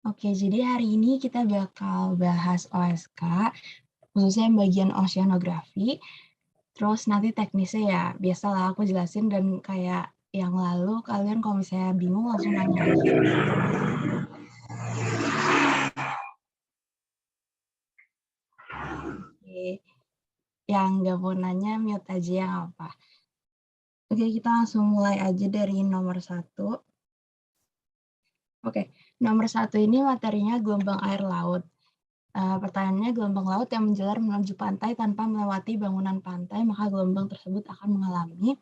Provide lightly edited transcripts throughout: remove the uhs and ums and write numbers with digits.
Oke, jadi hari ini kita bakal bahas OSK, khususnya yang bagian oceanografi. Terus nanti teknisnya ya, biasalah aku jelasin dan kayak yang lalu kalian kalau misalnya bingung langsung nanya aja. Oke, yang nggak mau nanya mute aja ya nggak apa. Oke, kita langsung mulai aja dari nomor 1. Oke, nomor 1 ini materinya gelombang air laut. Pertanyaannya, gelombang laut yang menjalar menuju pantai tanpa melewati bangunan pantai, maka gelombang tersebut akan mengalami.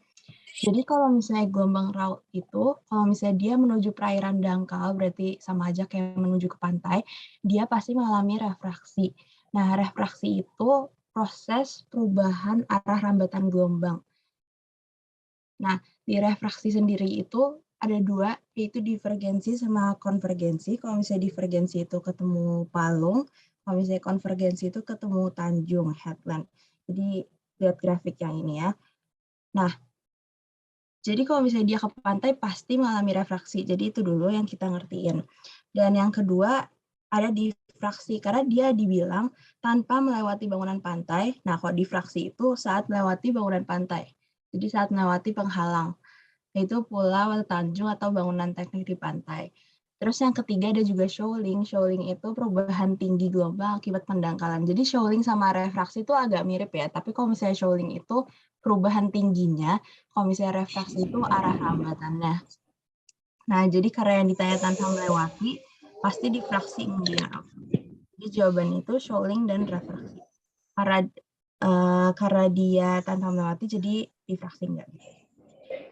Jadi kalau misalnya gelombang laut itu, kalau misalnya dia menuju perairan dangkal, berarti sama aja kayak menuju ke pantai, dia pasti mengalami refraksi. Nah, refraksi itu proses perubahan arah rambatan gelombang. Nah, di refraksi sendiri itu ada 2, yaitu divergensi sama konvergensi. Kalau misalnya divergensi itu ketemu palung, kalau misalnya konvergensi itu ketemu tanjung, headland. Jadi lihat grafik yang ini ya. Nah, jadi kalau misalnya dia ke pantai pasti mengalami refraksi. Jadi itu dulu yang kita ngertiin. Dan yang kedua ada difraksi karena dia dibilang tanpa melewati bangunan pantai. Nah, kalau difraksi itu saat melewati bangunan pantai. Jadi saat melewati penghalang, yaitu pulau atau tanjung atau bangunan teknik di pantai. Terus yang ketiga ada juga shoaling. Shoaling itu perubahan tinggi gelombang akibat pendangkalan. Jadi shoaling sama refraksi itu agak mirip ya, tapi kalau misalnya shoaling itu perubahan tingginya, kalau misalnya refraksi itu arah hambatannya. Nah, jadi karena yang ditanya tanpa melewati, pasti difraksi enggak. Jadi jawaban itu shoaling dan refraksi. Karena dia tanpa melewati, jadi difraksi enggak.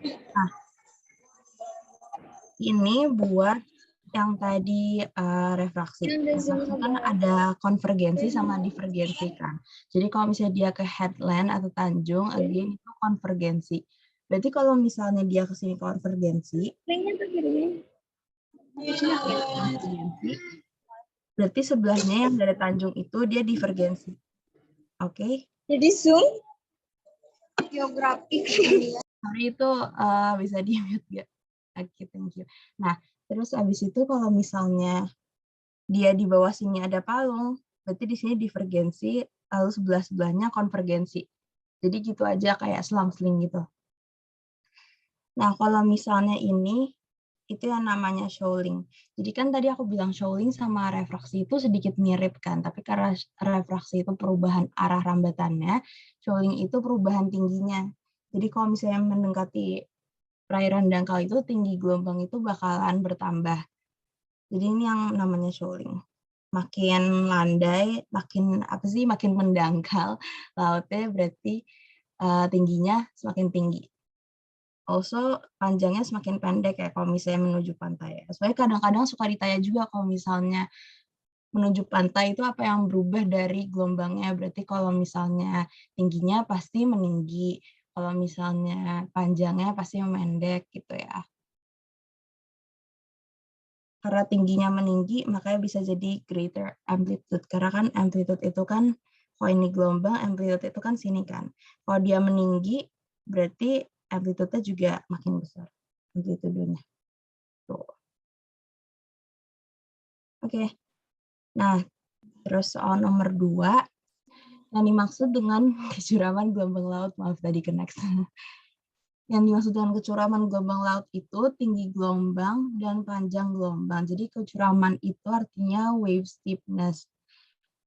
Nah, ini buat yang tadi refraksi. Refraksi kan ada konvergensi sama divergensi kan. Jadi kalau misalnya dia ke headland atau tanjung, again itu konvergensi. Berarti kalau misalnya dia ke sini konvergensi, berarti sebelahnya yang dari tanjung itu dia divergensi. Oke? Jadi zoom geografik. Sorry itu bisa di-mute nggak? Oke, thank you. Nah, terus abis itu kalau misalnya dia di bawah sini ada palung, berarti di sini divergensi, lalu sebelah-sebelahnya konvergensi. Jadi gitu aja kayak selang-seling gitu. Nah, kalau misalnya ini, itu yang namanya shoaling. Jadi kan tadi aku bilang shoaling sama refraksi itu sedikit mirip kan, tapi karena refraksi itu perubahan arah rambatannya, shoaling itu perubahan tingginya. Jadi kalau misalnya mendekati perairan dangkal itu, tinggi gelombang itu bakalan bertambah. Jadi ini yang namanya shoaling. Makin landai, makin mendangkal lautnya, berarti tingginya semakin tinggi. Also panjangnya semakin pendek ya kalau misalnya menuju pantai. Soalnya kadang-kadang suka ditanya juga kalau misalnya menuju pantai itu apa yang berubah dari gelombangnya. Berarti kalau misalnya tingginya pasti meninggi, kalau misalnya panjangnya pasti memendek gitu ya. Karena tingginya meninggi, makanya bisa jadi greater amplitude. Karena kan amplitude itu kan, kalau ini gelombang, amplitude itu kan sini kan. Kalau dia meninggi, berarti amplitude-nya juga makin besar. Amplitude-nya. Tuh. Oke. Nah, terus soal nomor 2, yang dimaksud dengan kecuraman gelombang laut, maaf tadi ke-next. Yang dimaksud dengan kecuraman gelombang laut itu tinggi gelombang dan panjang gelombang. Jadi kecuraman itu artinya wave steepness.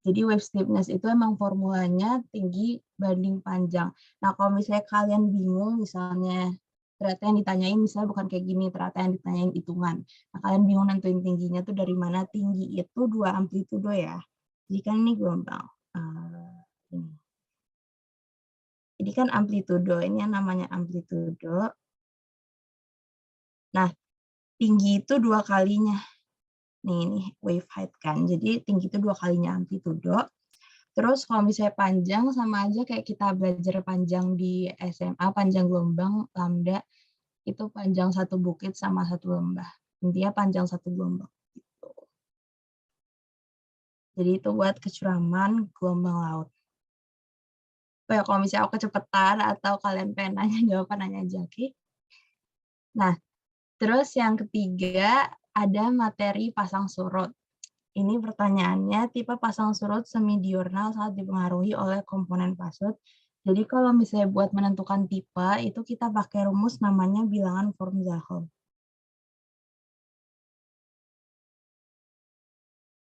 Jadi wave steepness itu emang formulanya tinggi banding panjang. Nah, kalau misalnya kalian bingung, misalnya ternyata yang ditanyain misalnya bukan kayak gini, ternyata yang ditanyain hitungan. Nah, kalian bingung nentuin tingginya tuh dari mana. Tinggi itu 2 amplitudo ya. Jadi kan ini gelombang. Ini. Jadi kan amplitudo, ini yang namanya amplitudo. Nah, tinggi itu 2 kalinya. Nih wave height kan. Jadi tinggi itu 2 kalinya amplitudo. Terus kalau misalnya panjang sama aja kayak kita belajar panjang di SMA, panjang gelombang lambda itu panjang satu bukit sama satu lembah. Intinya panjang satu gelombang. Gitu. Jadi itu buat kecuraman gelombang laut. Ya, kalau misalnya aku kecepatan atau kalian pengen nanya, nggak apa nanya aja, oke? Nah, terus yang ketiga ada materi pasang surut. Ini pertanyaannya, tipe pasang surut semi-diurnal saat dipengaruhi oleh komponen pasut. Jadi kalau misalnya buat menentukan tipe, itu kita pakai rumus namanya bilangan Form-Zahel.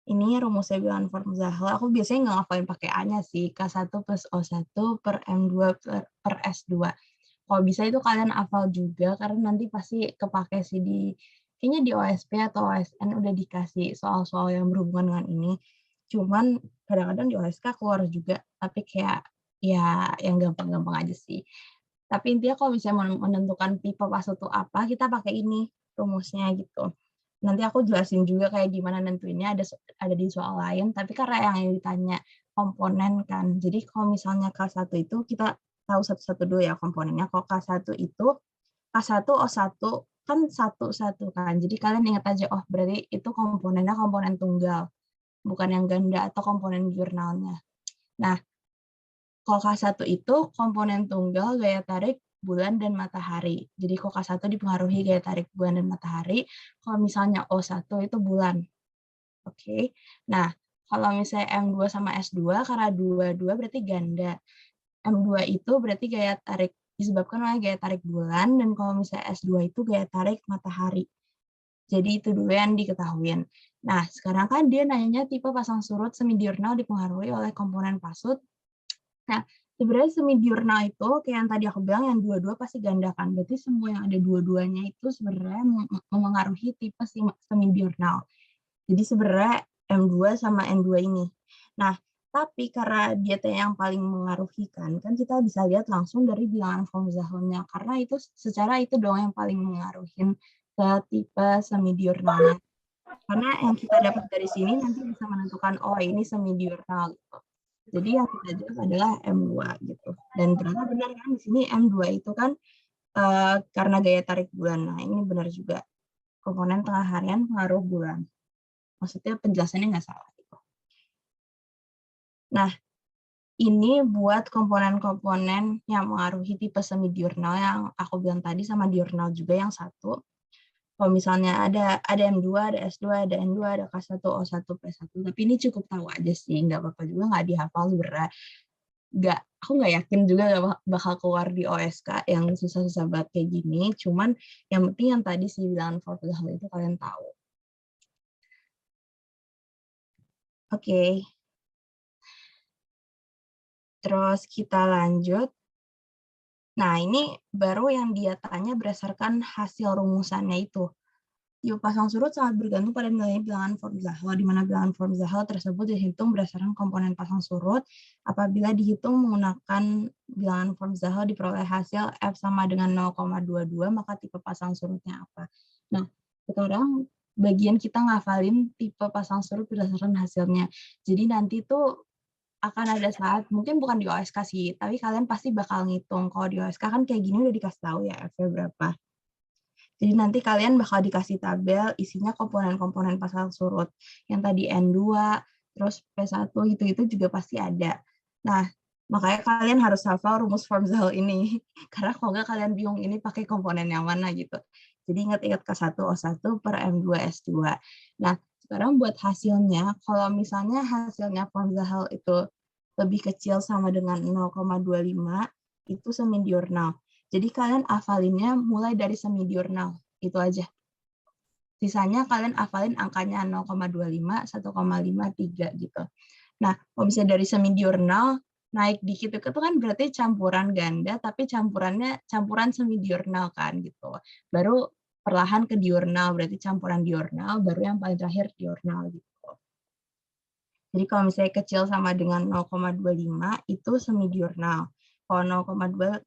Ini rumusnya bilangan Form-Zahel. Aku biasanya nggak ngafalin pakai A-nya sih, K1 plus O1 per M2 per S2. Kalau bisa itu kalian hafal juga, karena nanti pasti kepake sih kayaknya di OSP atau OSN udah dikasih soal-soal yang berhubungan dengan ini. Cuman kadang-kadang di OSK keluar juga, tapi kayak ya yang gampang-gampang aja sih. Tapi intinya kalau misalnya mau menentukan tipe pasut itu apa, kita pakai ini rumusnya gitu. Nanti aku jelasin juga kayak gimana nentuinnya, ada di soal lain, tapi karena yang ditanya komponen kan, jadi kalau misalnya K1 itu kita tahu satu-satu dulu ya komponennya. Kalau K1 itu, K1 O1 kan satu-satu kan, jadi kalian ingat aja, oh berarti itu komponennya komponen tunggal, bukan yang ganda atau komponen diurnalnya. Nah, kalau K1 itu komponen tunggal gaya tarik bulan dan matahari. Jadi kalau K1 dipengaruhi gaya tarik bulan dan matahari, kalau misalnya O1 itu bulan. Oke. Nah, kalau misalnya M2 sama S2, karena dua-dua berarti ganda. M2 itu berarti gaya tarik disebabkan oleh gaya tarik bulan, dan kalau misalnya S2 itu gaya tarik matahari. Jadi itu dulu yang diketahuin. Nah, sekarang kan dia nanyanya tipe pasang surut semi-diurnal dipengaruhi oleh komponen pasut. Nah, sebenarnya semi-diurnal itu kayak yang tadi aku bilang yang dua-dua pasti ganda kan. Berarti semua yang ada dua-duanya itu sebenarnya memengaruhi tipe semi-diurnal. Jadi sebenarnya M2 sama N2 ini. Nah, tapi karena dia yang paling mengaruhi kan kita bisa lihat langsung dari bilangan Form-Zahelnya, karena itu secara itu doang yang paling mengaruhi ke tipe semi-diurnalnya. Karena yang kita dapat dari sini nanti bisa menentukan, oh ini semi-diurnal gitu. Jadi yang kita jawab adalah M2 gitu. Dan ternyata benar kan di sini M2 itu kan karena gaya tarik bulan. Nah, ini benar juga. Komponen tengah harian pengaruh bulan. Maksudnya penjelasannya nggak salah gitu. Nah, ini buat komponen-komponen yang mengaruhi tipe semi-diurnal yang aku bilang tadi sama diurnal juga yang satu. Kalau misalnya ada M2, ada S2, ada N2, ada K1, O1, P1. Tapi ini cukup tahu aja sih, nggak apa-apa juga nggak dihafal sebenarnya. Aku nggak yakin juga nggak bakal keluar di OSK yang susah-susah banget kayak gini. Cuman yang penting yang tadi sih bilangan Form-Zahel itu kalian tahu. Oke. Terus kita lanjut. Nah, ini baru yang dia tanya berdasarkan hasil rumusannya itu. Tipe pasang surut sangat bergantung pada nilai bilangan Form-Zahel, di mana bilangan Form-Zahel tersebut dihitung berdasarkan komponen pasang surut. Apabila dihitung menggunakan bilangan Form-Zahel diperoleh hasil F sama dengan 0,22, maka tipe pasang surutnya apa? Nah, sekarang bagian kita ngafalin tipe pasang surut berdasarkan hasilnya. Jadi nanti tuh akan ada saat, mungkin bukan di OSK sih, tapi kalian pasti bakal ngitung. Kalau di OSK kan kayak gini udah dikasih tahu ya F-nya berapa. Jadi nanti kalian bakal dikasih tabel isinya komponen-komponen pasang surut. Yang tadi N2, terus P1 gitu-gitu juga pasti ada. Nah, makanya kalian harus hafal rumus Form-Zahel ini. Karena kalau nggak kalian bingung ini pakai komponen yang mana gitu. Jadi ingat-ingat K1 O1 per M2 S2. Nah, sekarang buat hasilnya, kalau misalnya hasilnya Form-Zahel itu lebih kecil sama dengan 0,25, itu semi-diurnal. Jadi kalian hafalinnya mulai dari semi-diurnal, itu aja. Sisanya kalian hafalin angkanya 0,25, 1,5, 3 gitu. Nah, kalau misalnya dari semi-diurnal, naik dikit itu kan berarti campuran ganda, tapi campuran semi-diurnal kan gitu. Baru perlahan ke diurnal, berarti campuran diurnal, baru yang paling terakhir diurnal gitu. Jadi kalau misalnya kecil sama dengan 0,25 itu semi-diurnal. Kalau 0,25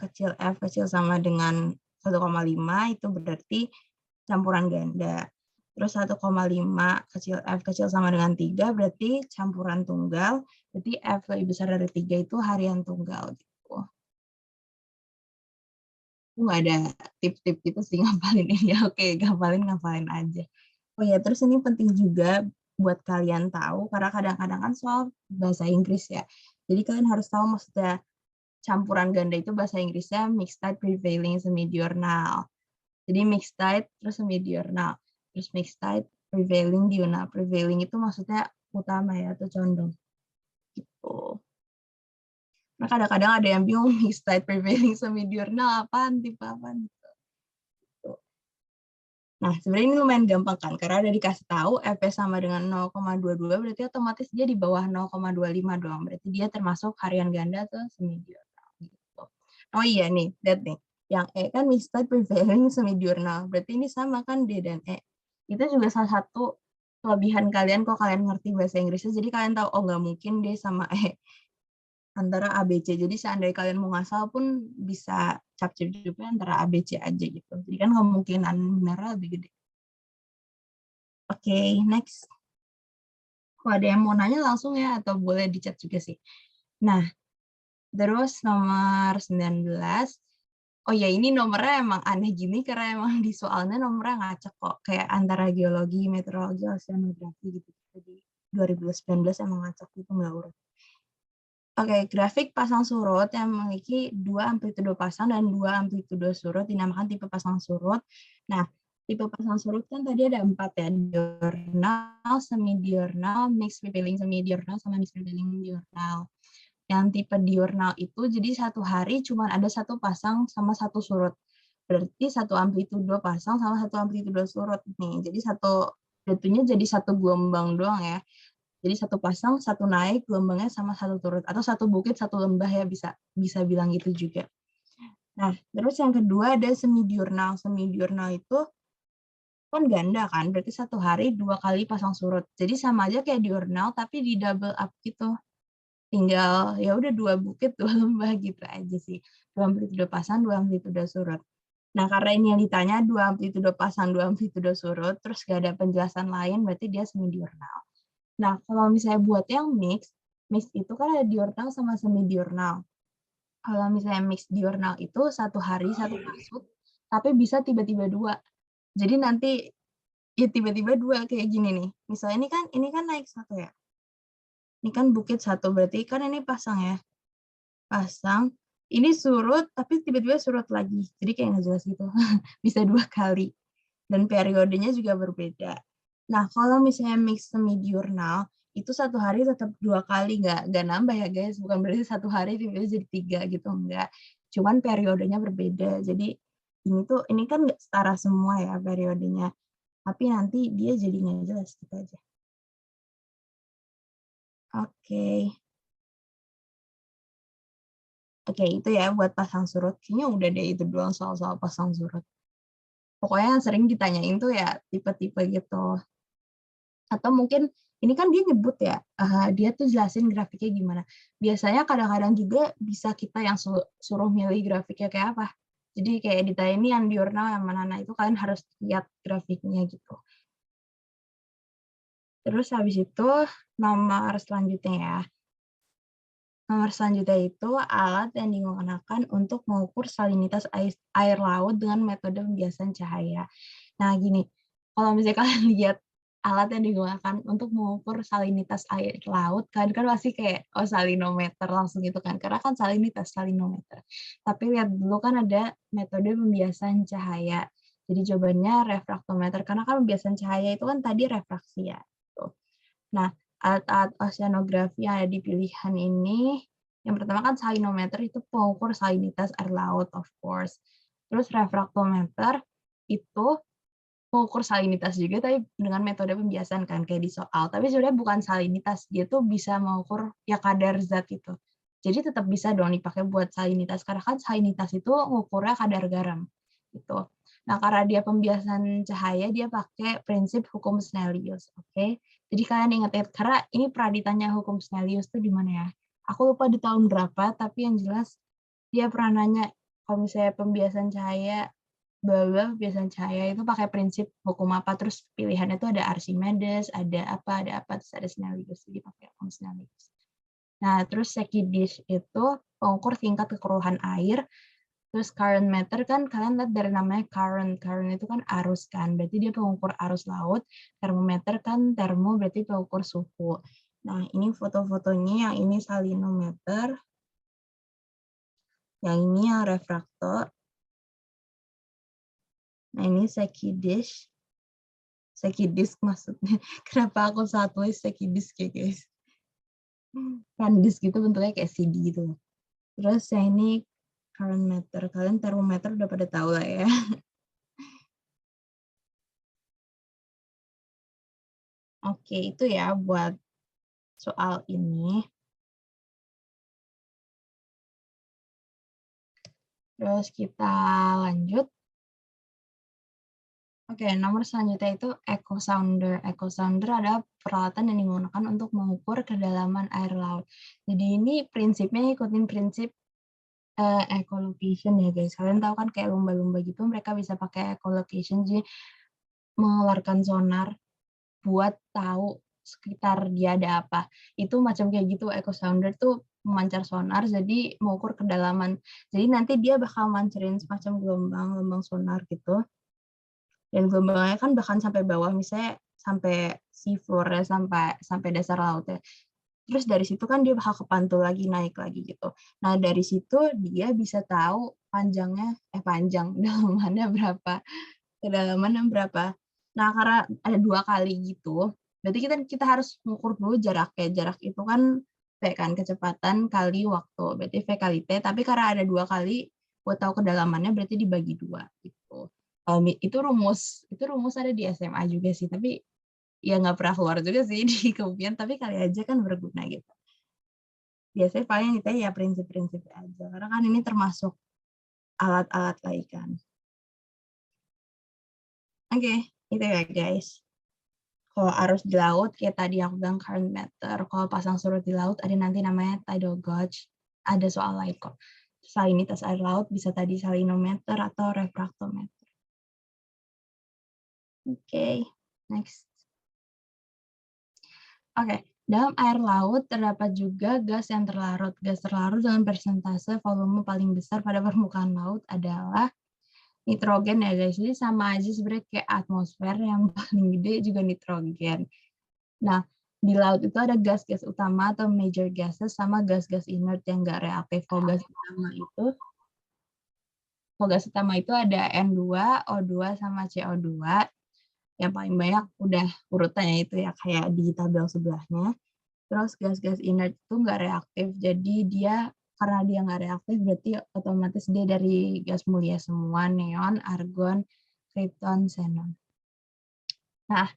kecil F kecil sama dengan 1,5 itu berarti campuran ganda. Terus 1,5 kecil F kecil sama dengan 3 berarti campuran tunggal. Berarti F lebih besar dari 3 itu harian tunggal gitu. Aku nggak ada tip-tip gitu sih ngapalin ini. Oke, ngapalin aja. Oh ya, terus ini penting juga buat kalian tahu, karena kadang-kadang kan soal bahasa Inggris ya. Jadi kalian harus tahu maksudnya campuran ganda itu bahasa Inggrisnya mixed type prevailing semi-diurnal. Jadi mixed type terus semi-diurnal. Terus mixed type prevailing diurnal. Prevailing itu maksudnya utama ya, atau condong. Gitu. Nah, kadang-kadang ada yang bingung mixed tide, prevailing, semi-diurnal apaan, tipe apaan. Gitu. Nah, sebenarnya ini lumayan gampang kan, karena udah dikasih tahu F sama dengan 0,22, berarti otomatis dia di bawah 0,25 doang. Berarti dia termasuk harian ganda atau semi-diurnal. Gitu. Oh iya nih, lihat nih. Yang E kan mixed tide, prevailing, semi-diurnal. Berarti ini sama kan D dan E. Itu juga salah satu kelebihan kalian kalau kalian ngerti bahasa Inggrisnya. Jadi kalian tahu, oh nggak mungkin D sama E antara ABC. Jadi seandainya kalian mau ngasal pun bisa cap-cip-cipnya antara ABC aja gitu. Jadi kan kemungkinan benernya lebih gede. Oke, next. Kalau ada yang mau nanya langsung ya, atau boleh di chat juga sih. Nah, terus nomor 19. Oh ya, ini nomornya emang aneh gini karena emang di soalnya nomornya ngacak kok. Kayak antara geologi, meteorologi, oceanografi gitu. Jadi 2019 emang ngacak gitu, nggak urut. Oke, grafik pasang surut yang memiliki 2 amplitudo pasang dan 2 amplitudo surut dinamakan tipe pasang surut. Nah, tipe pasang surut kan tadi ada 4 ya, diurnal, semi-diurnal, mixed prevailing semi-diurnal, sama mixed prevailing diurnal. Yang tipe diurnal itu jadi satu hari cuma ada satu pasang sama satu surut. Berarti satu amplitudo pasang sama satu amplitudo surut nih. Jadi jatuhnya jadi satu gelombang doang ya. Jadi satu pasang, satu naik, gelombangnya sama satu turun. Atau satu bukit, satu lembah ya, bisa bilang gitu juga. Nah, terus yang kedua ada semi-diurnal. Semi-diurnal itu kan ganda kan, berarti satu hari 2 kali pasang surut. Jadi sama aja kayak diurnal, tapi di double up gitu. Tinggal ya udah 2 bukit, 2 lembah gitu aja sih. 2 amplitudo pasang, 2 amplitudo surut. Nah, karena ini yang ditanya 2 amplitudo pasang, 2 amplitudo surut, terus gak ada penjelasan lain, berarti dia semi-diurnal. Nah, kalau misalnya buat yang mix itu kan ada diurnal sama semi diurnal. Kalau misalnya mix diurnal itu satu hari satu kasut, tapi bisa tiba-tiba 2. Jadi nanti ya tiba-tiba 2 kayak gini nih. Misalnya ini kan naik 1 ya. Ini kan bukit 1, berarti kan ini pasang ya. Pasang, ini surut tapi tiba-tiba surut lagi. Jadi kayak nggak jelas gitu. Bisa 2 kali. Dan periodenya juga berbeda. Nah, kalau misalnya mix semi diurnal, itu satu hari tetap 2 kali, nggak nambah ya guys, bukan berarti satu hari tiba-tiba jadi 3 gitu, enggak. Cuman periodenya berbeda. Jadi ini kan nggak setara semua ya periodenya, tapi nanti dia jadi nggak jelas gitu aja. Oke. Oke, itu ya buat pasang surut. Kayaknya udah deh itu doang soal-soal pasang surut. Pokoknya yang sering ditanyain tuh ya tipe-tipe gitu. Atau mungkin ini kan dia nyebut ya, dia tuh jelasin grafiknya gimana. Biasanya kadang-kadang juga bisa kita yang suruh milih grafiknya kayak apa. Jadi kayak ditanya ini yang diurnal yang mana, nah itu kalian harus lihat grafiknya gitu. Terus habis itu nomor selanjutnya ya. Nomor selanjutnya itu alat yang digunakan untuk mengukur salinitas air laut dengan metode pembiasan cahaya. Nah gini, kalau misalnya kalian lihat alat yang digunakan untuk mengukur salinitas air laut, kalian kan pasti kayak, oh salinometer langsung gitu kan, karena kan salinitas, salinometer. Tapi lihat dulu kan ada metode pembiasan cahaya. Jadi jawabannya refraktometer, karena kan pembiasan cahaya itu kan tadi refraksi ya. Tuh. Nah, alat-alat oceanografi yang ada di pilihan ini, yang pertama kan salinometer itu pengukur salinitas air laut, of course. Terus refraktometer itu pengukur salinitas juga, tapi dengan metode pembiasan kan, kayak di soal. Tapi sebenarnya bukan salinitas, dia tuh bisa mengukur ya kadar zat itu. Jadi tetap bisa dong dipakai buat salinitas, karena kan salinitas itu mengukurnya kadar garam. Gitu. Nah, karena dia pembiasan cahaya, dia pakai prinsip hukum Snellius, oke? Jadi kalian ingat ya, karena ini pernah ditanya hukum Snellius itu di mana ya? Aku lupa di tahun berapa, tapi yang jelas dia pernah nanya kalau misalnya pembiasan cahaya, bla pembiasan cahaya itu pakai prinsip hukum apa, terus pilihannya itu ada Archimedes, ada apa, terus ada Snellius, jadi pakai hukum Snellius. Nah, terus Secchi-Dish itu pengukur tingkat kekeruhan air. Terus current meter kan kalian lihat dari namanya current. Current itu kan arus kan, berarti dia pengukur arus laut. Termometer kan termo berarti pengukur suhu. Nah, ini foto-fotonya, yang ini salinometer, yang ini yang refraktor. Nah, ini Secchi-Dish Sekidis maksudnya. Kenapa aku salah tulis sekidis ya, guys? Kan disk gitu bentuknya kayak CD gitu. Terus yang ini current meter. Kalian termometer udah pada tahu lah ya. Oke, itu ya buat soal ini. Terus kita lanjut. Oke, nomor selanjutnya itu echo sounder. Echo sounder adalah peralatan yang digunakan untuk mengukur kedalaman air laut. Jadi ini prinsipnya ikutin prinsip echolocation ya guys. Kalian tahu kan kayak lumba-lumba gitu, mereka bisa pakai echolocation, jadi mengeluarkan sonar buat tahu sekitar dia ada apa. Itu macam kayak gitu, echo sounder tuh memancar sonar, jadi mengukur kedalaman. Jadi nanti dia bakal mancerin semacam gelombang sonar gitu. Dan gelombangnya kan bahkan sampai bawah, misalnya sampai sea floor-nya, sampai dasar lautnya. Terus dari situ kan dia bakal kepantul lagi, naik lagi gitu. Nah, dari situ dia bisa tahu panjang, dalamannya berapa, kedalamannya berapa. Nah, karena ada 2 kali gitu, berarti kita harus mengukur dulu jaraknya. Jarak itu kan V kan, kecepatan kali waktu, berarti V kali T, tapi karena ada 2 kali, buat tahu kedalamannya berarti dibagi 2 gitu. Itu rumus ada di SMA juga sih, tapi ya nggak pernah keluar juga sih di kemudian, tapi kali aja kan berguna gitu. Biasanya paling kita ya prinsip-prinsip aja, karena kan ini termasuk alat-alat laikan. Oke, itu ya guys. Kalau arus di laut, kayak tadi aku bilang current meter. Kalau pasang surut di laut, ada nanti namanya tidal gauge. Ada soal lain kok. Salinitas air laut bisa tadi salinometer atau refraktometer. Oke, next. Oke, dalam air laut terdapat juga gas yang terlarut. Gas terlarut dengan persentase volume paling besar pada permukaan laut adalah nitrogen ya guys. Jadi sama aja sebenarnya kayak atmosfer, yang paling gede juga nitrogen. Nah, di laut itu ada gas-gas utama atau major gases sama gas-gas inert yang nggak reaktif. Kalau gas utama itu ada N2, O2, sama CO2. Yang paling banyak udah urutannya itu ya, kayak di tabel sebelahnya. Terus gas-gas inert itu nggak reaktif, jadi dia karena dia nggak reaktif berarti otomatis dia dari gas mulia semua, neon, argon, krypton, xenon. Nah,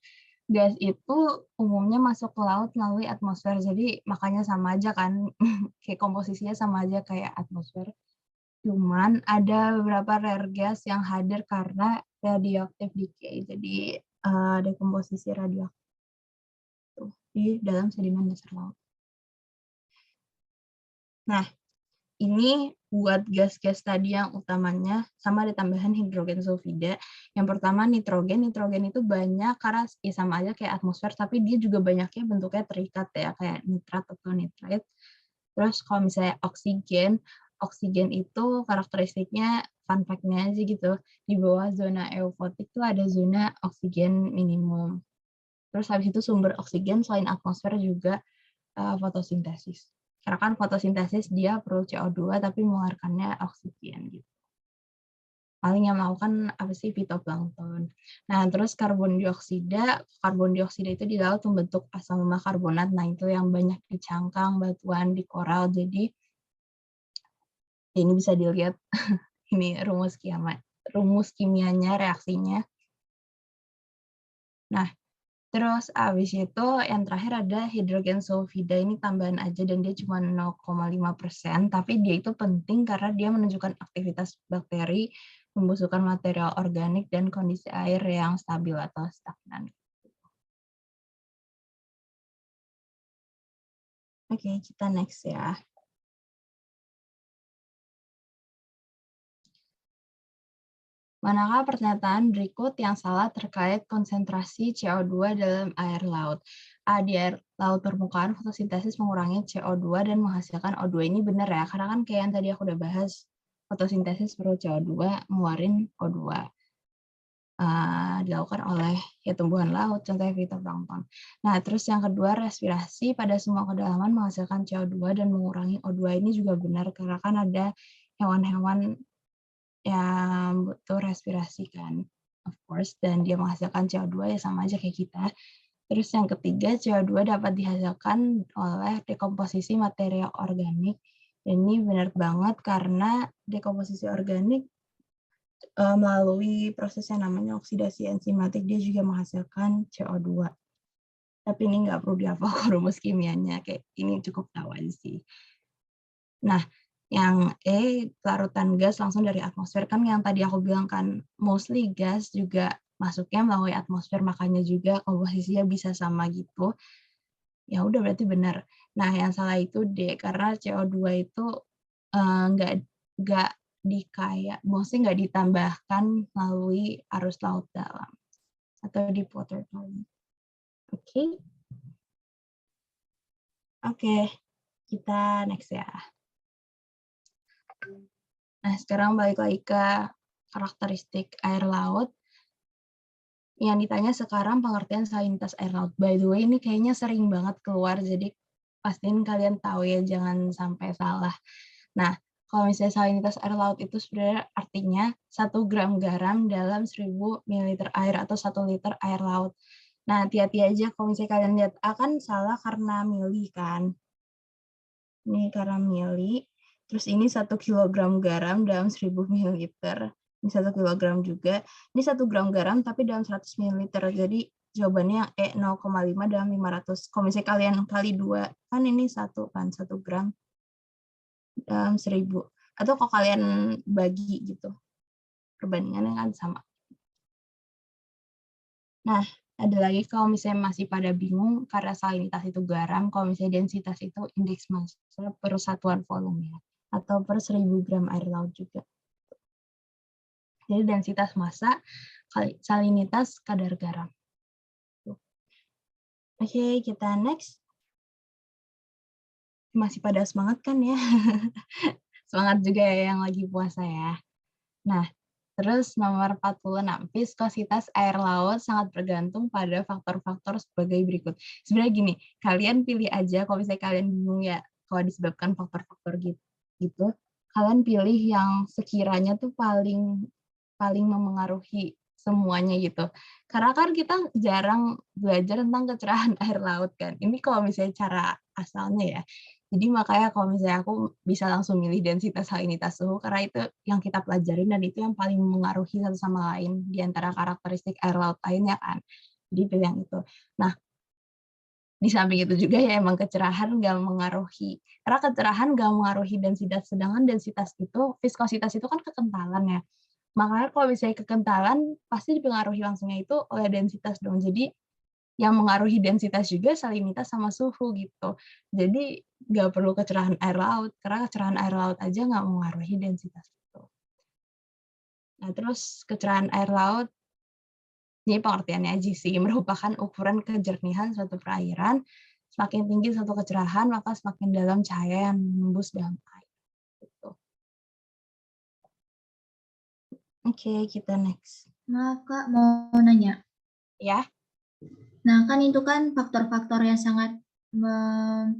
gas itu umumnya masuk ke laut melalui atmosfer, jadi makanya sama aja kan, kayak komposisinya sama aja kayak atmosfer. Cuman ada beberapa rare gas yang hadir karena radioactive decay, jadi dekomposisi radioaktif di dalam sedimen dasar laut. Nah, ini buat gas-gas tadi yang utamanya sama ada tambahan hidrogen sulfida. Yang pertama nitrogen. Nitrogen itu banyak karena ya sama aja kayak atmosfer, tapi dia juga banyaknya bentuknya terikat ya, kayak nitrat atau nitrate. Terus kalau misalnya oksigen, oksigen itu karakteristiknya fun fact-nya aja gitu, di bawah zona eufotik tuh ada zona oksigen minimum. Terus habis itu sumber oksigen selain atmosfer juga fotosintesis. Karena kan fotosintesis dia perlu CO2 tapi mengeluarkannya oksigen gitu. Paling yang melakukan apa sih, fitoplankton. Nah, terus karbon dioksida itu di laut membentuk asam lemak karbonat. Nah, itu yang banyak di cangkang, batuan, di koral. Jadi ini bisa dilihat ini rumus kimianya, reaksinya. Nah, terus abis itu yang terakhir ada hidrogen sulfida, ini tambahan aja dan dia cuma 0,5%, tapi dia itu penting karena dia menunjukkan aktivitas bakteri, pembusukan material organik, dan kondisi air yang stabil atau stagnan. Oke, kita next ya. Manakah pernyataan berikut yang salah terkait konsentrasi CO2 dalam air laut? A. Di air laut permukaan, fotosintesis mengurangi CO2 dan menghasilkan O2. Ini benar ya, karena kan kayak yang tadi aku udah bahas, fotosintesis perlu CO2, ngeluarin O2. Dilakukan oleh ya tumbuhan laut, contohnya fitoplankton. Nah, terus yang kedua, respirasi pada semua kedalaman menghasilkan CO2 dan mengurangi O2. Ini juga benar, karena kan ada hewan-hewan yang butuh respirasi kan. of course, dan dia menghasilkan CO2 ya sama aja kayak kita. Terus yang ketiga, CO2 dapat dihasilkan oleh dekomposisi materi organik. Dan ini benar banget karena dekomposisi organik melalui proses yang namanya oksidasi enzimatik, dia juga menghasilkan CO2. Tapi ini nggak perlu dihafal rumus kimianya, kayak ini cukup tahu aja sih. Nah, yang larutan gas langsung dari atmosfer, kan yang tadi aku bilang kan, mostly gas juga masuknya melalui atmosfer, makanya juga komposisinya bisa sama gitu. Ya udah berarti benar. Nah, yang salah itu D, karena CO2 itu nggak maksudnya nggak ditambahkan melalui arus laut dalam atau deep water tone. Oke. Oke, kita next ya. Nah, sekarang balik lagi ke karakteristik air laut. Yang ditanya sekarang pengertian salinitas air laut. By the way, ini kayaknya sering banget keluar, jadi pastiin kalian tahu ya, jangan sampai salah. Nah, kalau misalnya salinitas air laut itu sebenarnya artinya 1 gram garam dalam 1000 ml air atau 1 liter air laut. Nah, hati-hati aja kalau misalnya kalian lihat A kan salah karena mili kan. Ini karena mili. Terus ini 1 kilogram garam dalam 1000 ml. Ini 1 kilogram juga. Ini 1 gram garam tapi dalam 100 ml. Jadi jawabannya yang E 0,5 dalam 500. Kalau misalnya kalian kali 2, kan ini 1 kan, 1 gram dalam 1000. Atau kalau kalian bagi gitu, perbandingannya kan sama. Nah, ada lagi kalau misalnya masih pada bingung, karena salinitas itu garam, kalau misalnya densitas itu indeks massa per satuan volume, atau per 1000 gram air laut juga. Jadi densitas massa kali salinitas kadar garam. Oke, kita next. Masih pada semangat kan ya? Semangat juga ya yang lagi puasa ya. Nah, terus nomor 46, viskositas air laut sangat bergantung pada faktor-faktor sebagai berikut. Sebenarnya gini, kalian pilih aja kalau misalnya kalian bingung ya, kalau disebabkan faktor-faktor gitu, kalian pilih yang sekiranya tuh paling memengaruhi semuanya gitu. Karena kan kita jarang belajar tentang kecerahan air laut kan. Ini kalau misalnya cara asalnya ya. Jadi makanya kalau misalnya aku bisa langsung milih densitas salinitas suhu karena itu yang kita pelajarin dan itu yang paling mengaruhi satu sama lain di antara karakteristik air laut lainnya kan. Jadi pilih yang itu. Nah, di samping itu juga ya emang kecerahan nggak mengaruhi. Karena kecerahan nggak mengaruhi densitas, sedangkan densitas itu, viskositas itu kan kekentalan ya. Makanya kalau misalnya kekentalan, pasti dipengaruhi langsungnya itu oleh densitas dong. Jadi yang mengaruhi densitas juga salinitas sama suhu gitu. Jadi nggak perlu kecerahan air laut, karena kecerahan air laut aja nggak mengaruhi densitas itu. Nah terus kecerahan air laut, ini pengertiannya aja sih, merupakan ukuran kejernihan suatu perairan. Semakin tinggi suatu kecerahan, maka semakin dalam cahaya yang menembus dalam air. Gitu. Oke, kita next. Maaf Kak, mau nanya. Ya. Nah, kan itu kan faktor-faktor yang sangat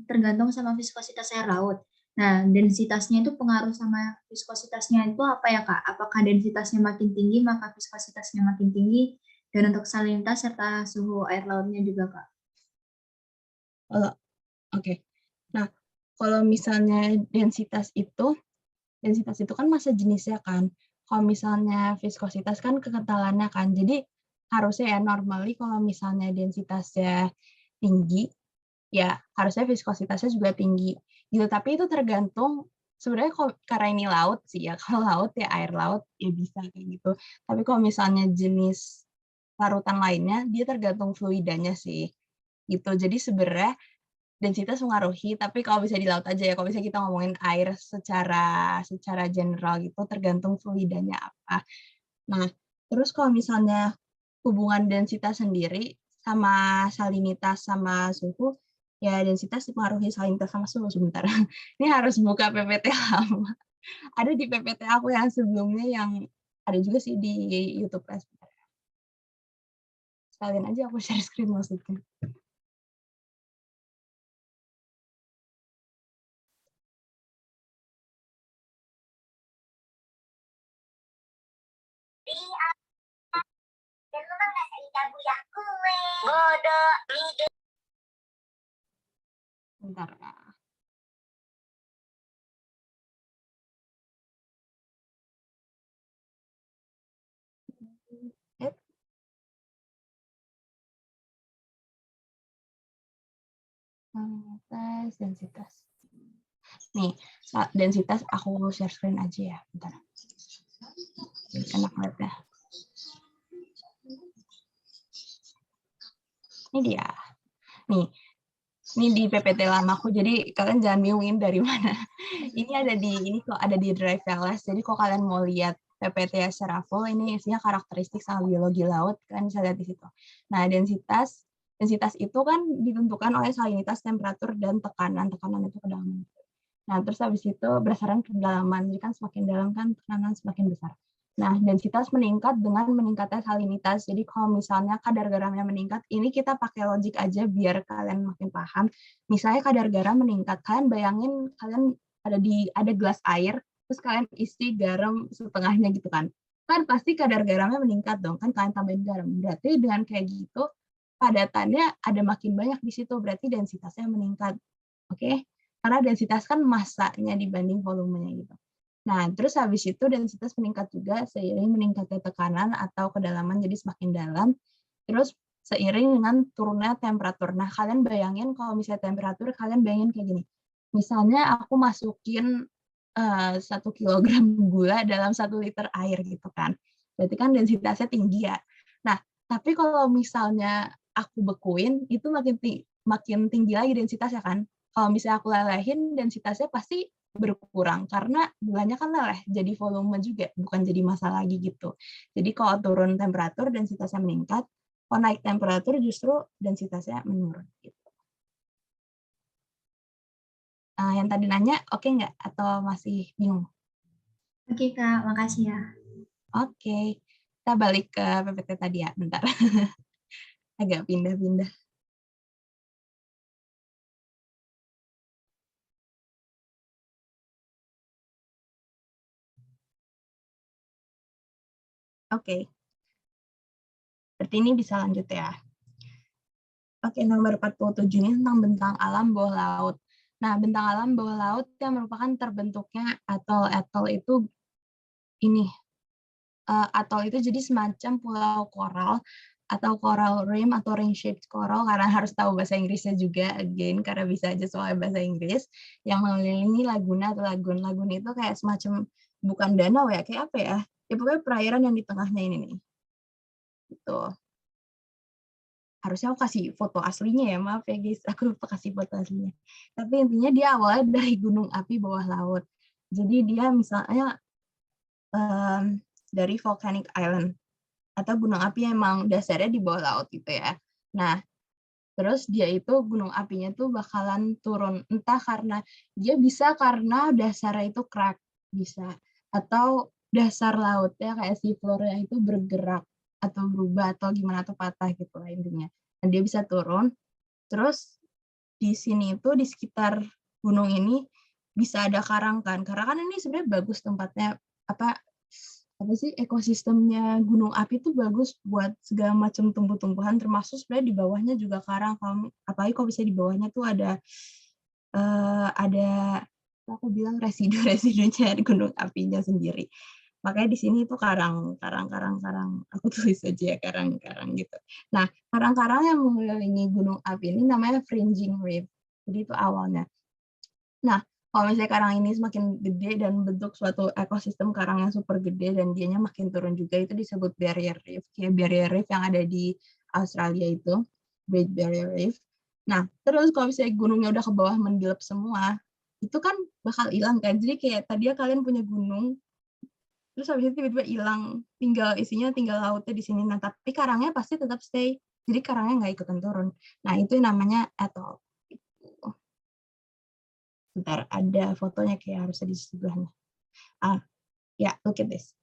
tergantung sama viskositas air laut. Nah, densitasnya itu pengaruh sama viskositasnya itu apa ya Kak? Apakah densitasnya makin tinggi, maka viskositasnya makin tinggi? Dan untuk salinitas serta suhu air lautnya juga Kak? Oke. Nah, kalau misalnya densitas itu kan massa jenisnya kan. Kalau misalnya viskositas kan kekentalannya kan. Jadi harusnya ya normally kalau misalnya densitasnya tinggi, ya harusnya viskositasnya juga tinggi. Gitu. Tapi itu tergantung sebenarnya karena ini laut sih ya. Kalau laut ya air laut ya bisa kayak gitu. Tapi kalau misalnya jenis larutan lainnya, dia tergantung fluidanya sih. Gitu. Jadi sebenarnya densitas mengaruhi, tapi kalau bisa di laut aja ya, kalau misalnya kita ngomongin air secara general gitu, tergantung fluidanya apa. Nah, terus kalau misalnya hubungan densitas sendiri sama salinitas sama suhu, ya densitas dipengaruhi salinitas sama suhu sebentar. Ini harus buka PPT lama. Ada di PPT aku yang sebelumnya yang ada juga sih di YouTube. Sekalian aja aku share screen maksudnya. Bentar ya. Densitas. Nih, densitas aku share screen aja ya, bentar. Enak lihatnya. Ini dia. Nih, ini di PPT lamaku, jadi kalian jangan bingungin dari mana. Ini kok ada di Drive LS, jadi kalau kalian mau lihat PPT secara full, ini isinya karakteristik sama biologi laut, kalian bisa lihat di situ. Nah, densitas itu kan ditentukan oleh salinitas, temperatur, dan tekanan. Tekanan itu kedalaman. Nah, terus habis itu berdasarkan kedalaman, jadi kan semakin dalam kan tekanan semakin besar. Nah, densitas meningkat dengan meningkatnya salinitas. Jadi kalau misalnya kadar garamnya meningkat, ini kita pakai logik aja biar kalian makin paham. Misalnya kadar garam meningkat, kalian bayangin kalian ada gelas air, terus kalian isi garam setengahnya gitu kan. Kan pasti kadar garamnya meningkat dong, kan kalian tambahin garam. Berarti dengan kayak gitu, padatannya ada makin banyak di situ, berarti densitasnya meningkat. Oke? Karena densitas kan massanya dibanding volumenya gitu. Nah, terus habis itu densitas meningkat juga seiring meningkatnya tekanan atau kedalaman jadi semakin dalam. Terus seiring dengan turunnya temperatur. Nah, kalian bayangin kalau misalnya temperatur, kalian bayangin kayak gini. Misalnya aku masukin 1 kilogram gula dalam 1 liter air gitu kan. Berarti kan densitasnya tinggi ya. Nah, tapi kalau misalnya aku bekuin, itu makin tinggi lagi densitasnya kan. Kalau misalnya aku lelehin, densitasnya pasti berkurang karena gulanya kan leleh, jadi volume juga, bukan jadi massa lagi gitu. Jadi kalau turun temperatur, densitasnya meningkat. Kalau naik temperatur, justru densitasnya menurun. Gitu. Yang tadi nanya, oke nggak? Atau masih bingung? Oke, Kak. Makasih ya. Oke. Kita balik ke PPT tadi ya, bentar. Agak pindah-pindah. Oke. Berarti ini bisa lanjut ya. Oke, nomor 47 ini tentang bentang alam bawah laut. Nah, bentang alam bawah laut yang merupakan terbentuknya atol itu ini. Atol itu jadi semacam pulau koral atau coral rim atau ring shaped coral, karena harus tahu bahasa Inggrisnya juga, again, karena bisa aja soal bahasa Inggris, yang mengelilingi laguna atau lagun. Lagun itu kayak semacam, bukan danau ya, kayak apa ya? Ya pokoknya perairan yang di tengahnya ini nih. Gitu. Harusnya aku kasih foto aslinya ya, maaf ya guys, aku lupa kasih foto aslinya. Tapi intinya dia awalnya dari gunung api bawah laut. Jadi dia misalnya dari volcanic island atau gunung api yang emang dasarnya di bawah laut gitu ya. Nah, terus dia itu gunung apinya tuh bakalan turun, entah karena dia bisa karena dasarnya itu crack, bisa, atau dasar lautnya kayak seafloor-nya itu bergerak atau berubah atau gimana atau patah gitu lah intinya. Dan dia bisa turun. Terus di sini itu di sekitar gunung ini bisa ada karang kan. Karena kan ini sebenarnya bagus tempatnya, apa sih, ekosistemnya gunung api itu bagus buat segala macam tumbuh-tumbuhan, termasuk sebenarnya di bawahnya juga karang. Apalagi kalau bisa di bawahnya tuh ada aku bilang residu-residunya di gunung apinya sendiri. Makanya di sini itu karang. Aku tulis aja ya karang-karang gitu. Nah, karang-karang yang mengelilingi gunung api ini namanya fringing reef. Jadi itu awalnya. Nah, kalau misalnya karang ini semakin gede dan bentuk suatu ekosistem karang yang super gede dan dianya makin turun juga, itu disebut barrier reef. Kayak barrier reef yang ada di Australia itu, Great Barrier Reef. Nah, terus kalau misalnya gunungnya udah ke bawah mendilap semua, itu kan bakal hilang kan. Jadi kayak tadi ya kalian punya gunung, terus habis itu tiba-tiba hilang, isinya tinggal lautnya di sini. Nah, tapi karangnya pasti tetap stay. Jadi karangnya nggak ikutan turun. Nah, itu yang namanya atoll. Bentar, ada fotonya kayak harusnya di sebelahnya. Ya, look at this.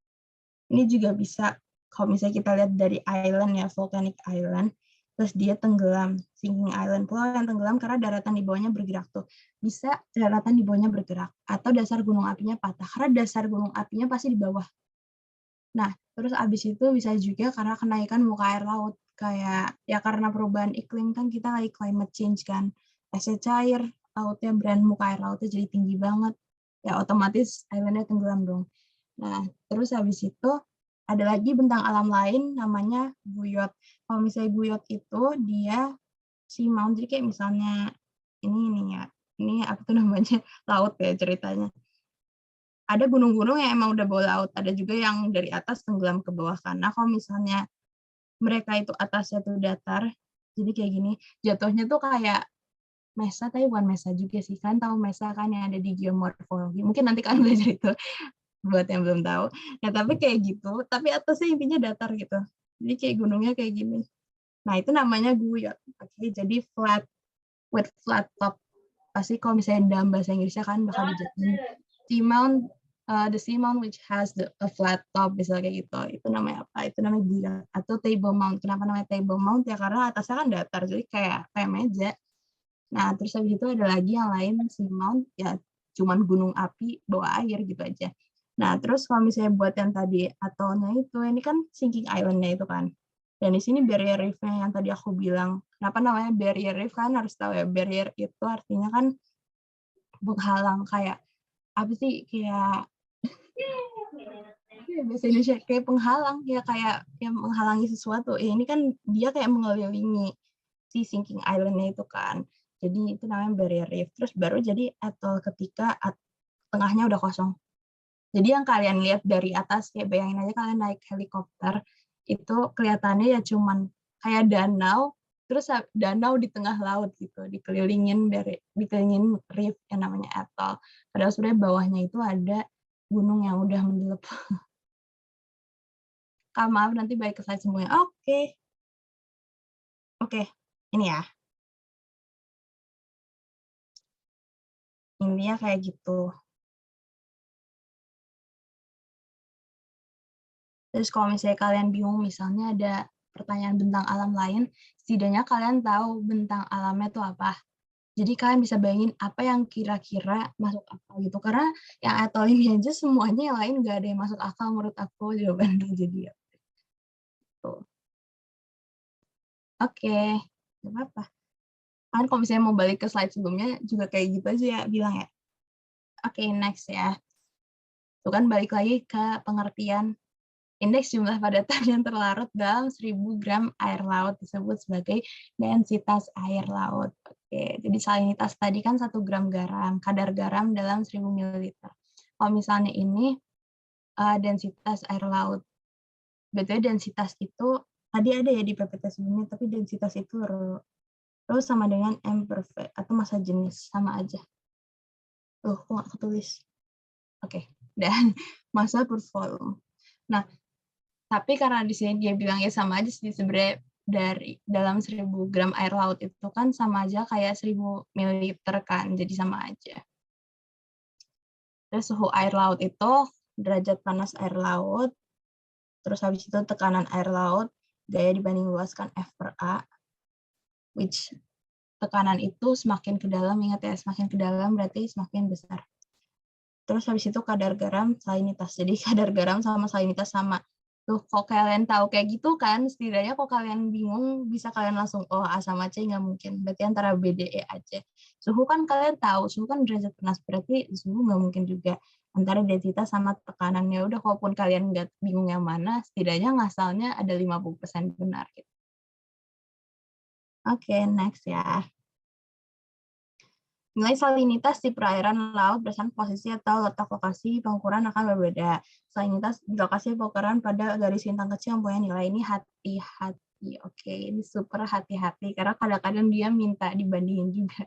Ini juga bisa, kalau misalnya kita lihat dari island ya, volcanic island, terus dia tenggelam, sinking island, pulau yang tenggelam karena daratan di bawahnya bergerak tuh. Bisa daratan di bawahnya bergerak, atau dasar gunung apinya patah, karena dasar gunung apinya pasti di bawah. Nah, terus abis itu bisa juga karena kenaikan muka air laut, kayak ya karena perubahan iklim kan kita lagi climate change kan, esnya cair, lautnya muka air lautnya jadi tinggi banget, ya otomatis island-nya tenggelam dong. Nah, terus habis itu ada lagi bentang alam lain namanya Guyot. Kalau misalnya Guyot itu dia seamount, jadi kayak misalnya ini ya, ini apa tuh namanya, laut ya ceritanya. Ada gunung-gunung yang emang udah bawah laut, ada juga yang dari atas tenggelam ke bawah kan. Nah, kalau misalnya mereka itu atasnya tuh datar, jadi kayak gini, jatuhnya tuh kayak mesa, tapi bukan mesa juga sih, kan tahu mesa kan yang ada di geomorfologi, mungkin nanti kan belajar itu, buat yang belum tahu. Nah, tapi kayak gitu, tapi atasnya intinya datar gitu. Jadi kayak gunungnya kayak gini. Nah, itu namanya guyot. Oke, jadi flat with flat top. Pasti kalau misalnya dalam bahasa Inggrisnya kan bakal dijelasin seamount, the seamount which has a flat top, misalnya kayak gitu. Itu namanya apa? Itu namanya guyot atau table mount. Kenapa namanya table mount? Ya karena atasnya kan datar, jadi kayak meja. Nah, terus habis itu ada lagi yang lain seamount, ya cuman gunung api bawah air gitu aja. Nah, terus kalau misalnya buat yang tadi atolnya itu, ini kan sinking island-nya itu kan. Dan di sini barrier reef-nya yang tadi aku bilang. Kenapa namanya barrier reef? Kan harus tahu ya, barrier itu artinya kan penghalang, kayak apa sih, kayak bahasa Indonesia kayak penghalang, ya kayak yang menghalangi sesuatu. Ya ini kan dia kayak mengelilingi si sinking island-nya itu kan. Jadi itu namanya barrier reef. Terus baru jadi atol ketika tengahnya udah kosong. Jadi yang kalian lihat dari atas, kayak bayangin aja kalian naik helikopter, itu kelihatannya ya cuman kayak danau, terus danau di tengah laut gitu, dikelilingin reef yang namanya atol. Padahal sebenarnya bawahnya itu ada gunung yang udah menggelap. Kak, maaf nanti balik ke slide semuanya. Oke. Oke, ini ya. Intinya kayak gitu. Terus kalau misalnya kalian bingung, misalnya ada pertanyaan bentang alam lain, setidaknya kalian tahu bentang alamnya itu apa. Jadi kalian bisa bayangin apa yang kira-kira masuk akal gitu. Karena yang atol ini aja semuanya yang lain nggak ada yang masuk akal menurut aku jawabannya. Jadi ya tuh. Oke, nggak apa-apa. Kan kalau misalnya mau balik ke slide sebelumnya juga kayak gitu aja ya bilang ya. Oke, next ya. Tuh kan balik lagi ke pengertian. Indeks jumlah padatan yang terlarut dalam 1000 gram air laut disebut sebagai densitas air laut. Oke, jadi salinitas tadi kan 1 gram garam, kadar garam dalam 1000 ml. Kalau misalnya ini densitas air laut. Betulnya densitas itu tadi ada ya di PPT sebelumnya, tapi densitas itu terus sama dengan M per V atau massa jenis, sama aja. Loh, kok nggak ketulis? Oke, dan massa per volume. Nah, tapi karena di sini dia bilangnya sama aja sih sebenarnya, dari dalam 1000 gram air laut itu kan sama aja kayak 1000 ml kan, jadi sama aja. Terus suhu air laut itu derajat panas air laut, terus habis itu tekanan air laut, gaya dibanding luas kan F per A, which tekanan itu semakin ke dalam, ingat ya, semakin ke dalam berarti semakin besar. Terus habis itu kadar garam, salinitas. Jadi kadar garam sama salinitas sama. Tuh, kok kalian tahu kayak gitu kan, setidaknya kok kalian bingung, bisa kalian langsung, oh A sama C nggak mungkin, berarti antara B, D, E, A, C. Suhu kan kalian tahu, suhu kan derajat panas, berarti suhu nggak mungkin juga. Antara densitas sama tekanannya, udah kalaupun kalian nggak bingung yang mana, setidaknya ngasalnya ada 50% benar. Gitu. Oke, next ya. Nilai salinitas di perairan laut berdasarkan posisi atau letak lokasi pengukuran akan berbeda. Salinitas di lokasi pengukuran pada garis bintang kecil yang punya nilai ini hati-hati. Oke, ini super hati-hati karena kadang-kadang dia minta dibandingin juga.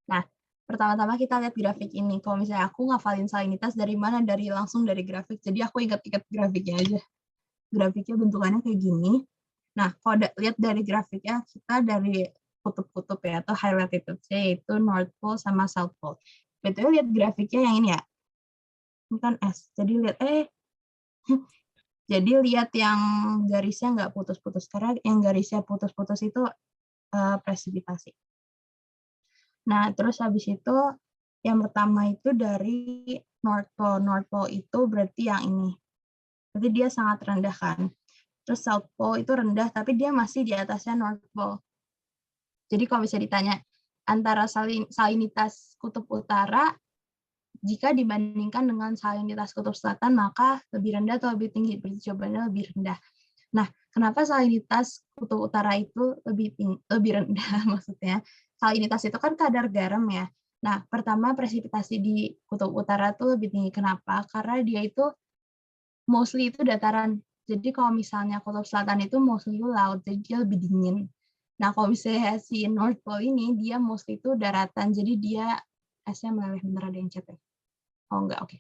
Nah, pertama-tama kita lihat grafik ini. Kalau misalnya aku ngafalin salinitas dari mana? Langsung dari grafik. Jadi aku ingat-ingat grafiknya aja. Grafiknya bentukannya kayak gini. Nah, kalau lihat dari grafiknya, kita dari kutub-kutub ya, atau high latitude, yaitu North Pole sama South Pole. Betul lihat grafiknya yang ini ya, ini kan S. Jadi lihat, jadi lihat yang garisnya nggak putus-putus, karena yang garisnya putus-putus itu presipitasi. Nah, terus habis itu, yang pertama itu dari North Pole. North Pole itu berarti yang ini. Berarti dia sangat rendah kan. Terus South Pole itu rendah, tapi dia masih di atasnya North Pole. Jadi kalau bisa ditanya, antara salinitas kutub utara, jika dibandingkan dengan salinitas kutub selatan, maka lebih rendah atau lebih tinggi? Berarti jawabannya lebih rendah. Nah, kenapa salinitas kutub utara itu lebih rendah maksudnya? Salinitas itu kan kadar garam ya. Nah, pertama presipitasi di kutub utara itu lebih tinggi. Kenapa? Karena dia itu mostly itu dataran. Jadi kalau misalnya kutub selatan itu mostly laut, jadi dia lebih dingin. Nah, kalau misalnya si North Pole ini, dia mostly itu daratan, jadi dia esnya meleleh, bener ada yang chat ya? Oh enggak, oke.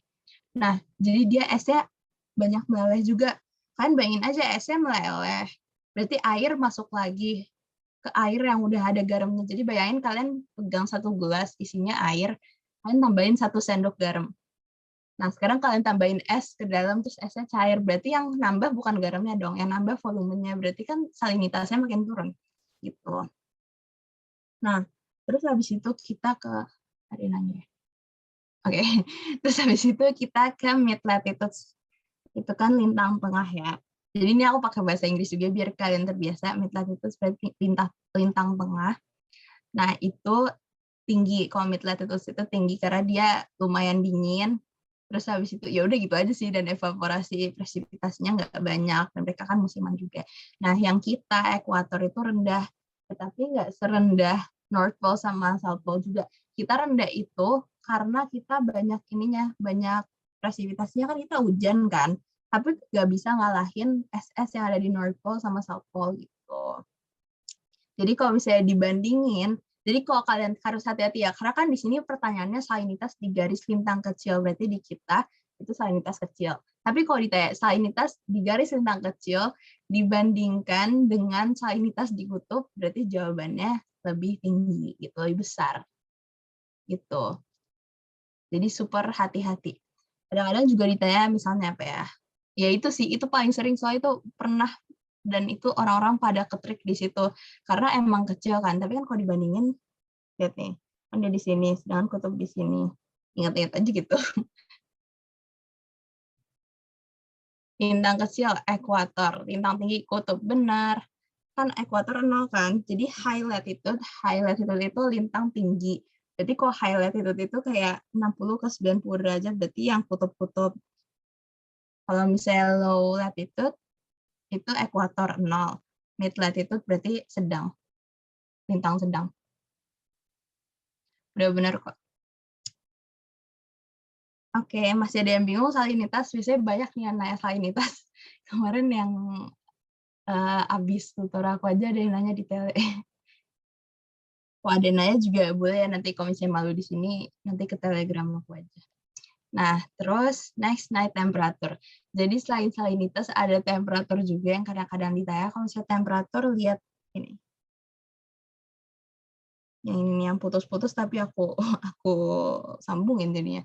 Nah, jadi dia esnya banyak meleleh juga. Kan bayangin aja esnya meleleh, berarti air masuk lagi ke air yang udah ada garamnya. Jadi bayangin kalian pegang satu gelas isinya air, kalian tambahin 1 sendok garam. Nah, sekarang kalian tambahin es ke dalam, terus esnya cair. Berarti yang nambah bukan garamnya dong, yang nambah volumenya. Berarti kan salinitasnya makin turun. Gitu. Nah, terus habis itu kita ke, ada yang nanya ya? Oke, terus habis itu kita ke mid latitude. Itu kan lintang tengah ya. Jadi ini aku pakai bahasa Inggris juga biar kalian terbiasa. Mid latitude seperti lintang tengah. Nah, itu tinggi. Kalau mid latitude itu tinggi karena dia lumayan dingin. Terus habis itu ya udah gitu aja sih, dan evaporasi presipitasinya nggak banyak, dan mereka kan musiman juga. Nah, yang kita ekuator itu rendah, tetapi nggak serendah North Pole sama South Pole juga. Kita rendah itu karena kita banyak ininya, banyak presipitasinya kan kita hujan kan, tapi nggak bisa ngalahin es-es yang ada di North Pole sama South Pole gitu. Jadi kalau misalnya dibandingin, jadi kalau kalian harus hati-hati ya, karena kan di sini pertanyaannya salinitas di garis lintang kecil, berarti di kita itu salinitas kecil. Tapi kalau ditanya salinitas di garis lintang kecil dibandingkan dengan salinitas di kutub, berarti jawabannya lebih tinggi, gitu, lebih besar. Gitu. Jadi super hati-hati. Kadang-kadang juga ditanya misalnya apa ya, ya itu sih, itu paling sering, soalnya itu pernah, dan itu orang-orang pada ketrik di situ karena emang kecil kan, tapi kan kalau dibandingin, lihat nih, kan dia di sini sedangkan kutub di sini, ingat-ingat aja gitu. Lintang kecil ekuator, lintang tinggi kutub, benar kan ekuator 0 kan, jadi high latitude itu lintang tinggi. Jadi kalau high latitude itu kayak 60 ke 90 derajat, berarti yang kutub-kutub. Kalau misalnya low latitude itu ekuator 0, mid latitude berarti sedang, lintang sedang. Udah benar kok. Oke, masih ada yang bingung salinitas, biasanya banyak nih yang nanya salinitas. Kemarin yang abis tutor aku aja ada yang nanya di tele. Kalau ada yang nanya juga boleh ya, nanti kalau misalnya malu di sini, nanti ke telegram aku aja. Nah, terus next night temperature. Jadi selain salinitas ada temperatur juga yang kadang-kadang ditanya. Kalau misalnya temperatur, lihat ini. Yang ini yang putus-putus tapi aku sambungin jadinya.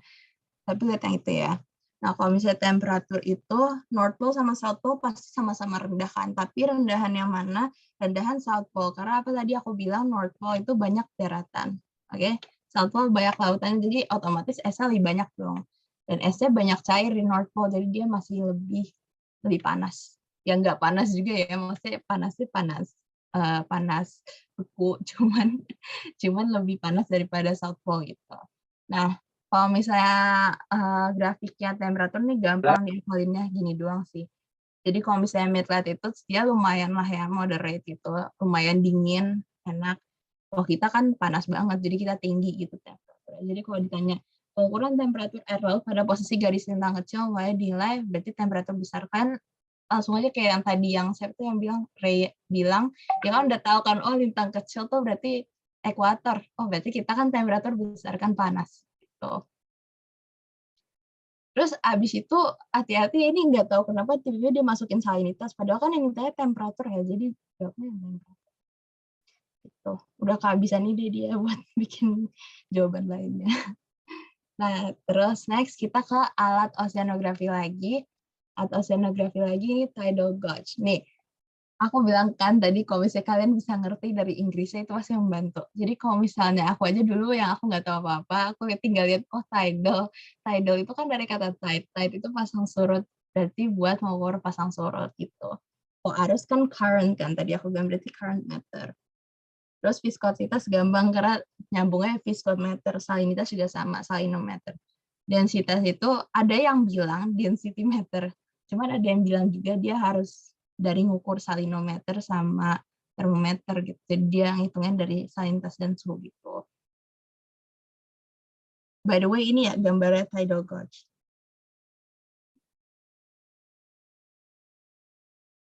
Tapi lihat yang itu ya. Nah, kalau misalnya temperatur itu, North Pole sama South Pole pasti sama-sama rendah kan. Tapi rendahan yang mana? Rendahan South Pole. Karena apa tadi aku bilang North Pole itu banyak daratan. Oke? South Pole banyak lautan, jadi otomatis esnya lebih banyak dong. Dan esnya banyak cair di North Pole, jadi dia masih lebih panas. Ya nggak panas juga ya, maksudnya panasnya panas beku, cuman lebih panas daripada South Pole gitu. Nah, kalau misalnya grafiknya temperatur nih gampang diinfolinnya gini doang sih. Jadi kalau misalnya mid latitude dia lumayan lah ya, moderate gitu, lumayan dingin, enak. Kalau kita kan panas banget, jadi kita tinggi gitu temperaturnya. Jadi kalau ditanya ukuran temperatur air laut pada posisi garis lintang kecil, mulai dinilai berarti temperatur besar kan, langsung aja kayak yang tadi yang saya tuh yang bilang, Ray bilang, dia kan udah tahu kan, oh lintang kecil tuh berarti ekuator. Oh berarti kita kan temperatur besar kan panas. Gitu. Terus abis itu hati-hati, ini nggak tahu kenapa tiba-tiba dia masukin salinitas, padahal kan yang ditanya temperatur ya, jadi jawabnya temperatur. Gitu. Udah kehabisan ide dia buat bikin jawaban lainnya. Nah, terus next kita ke alat oceanografi lagi. Alat oceanografi lagi ini tidal gauge. Nih, aku bilang kan tadi kalau misalnya kalian bisa ngerti dari Inggrisnya itu pasti membantu. Jadi kalau misalnya aku aja dulu yang aku nggak tahu apa-apa, aku tinggal lihat, oh tidal. Tidal itu kan dari kata tide. Tide itu pasang surut. Berarti buat mengukur pasang surut gitu. Oh, arus kan current kan, tadi aku bilang berarti current meter. Terus viskositas gampang karena nyambungnya viskometer, salinitas juga sama, salinometer. Densitas itu ada yang bilang density meter, cuman ada yang bilang juga dia harus dari ngukur salinometer sama termometer gitu. Jadi dia ngitungnya dari salinitas dan suhu gitu. By the way, ini ya gambarnya tidal gauge.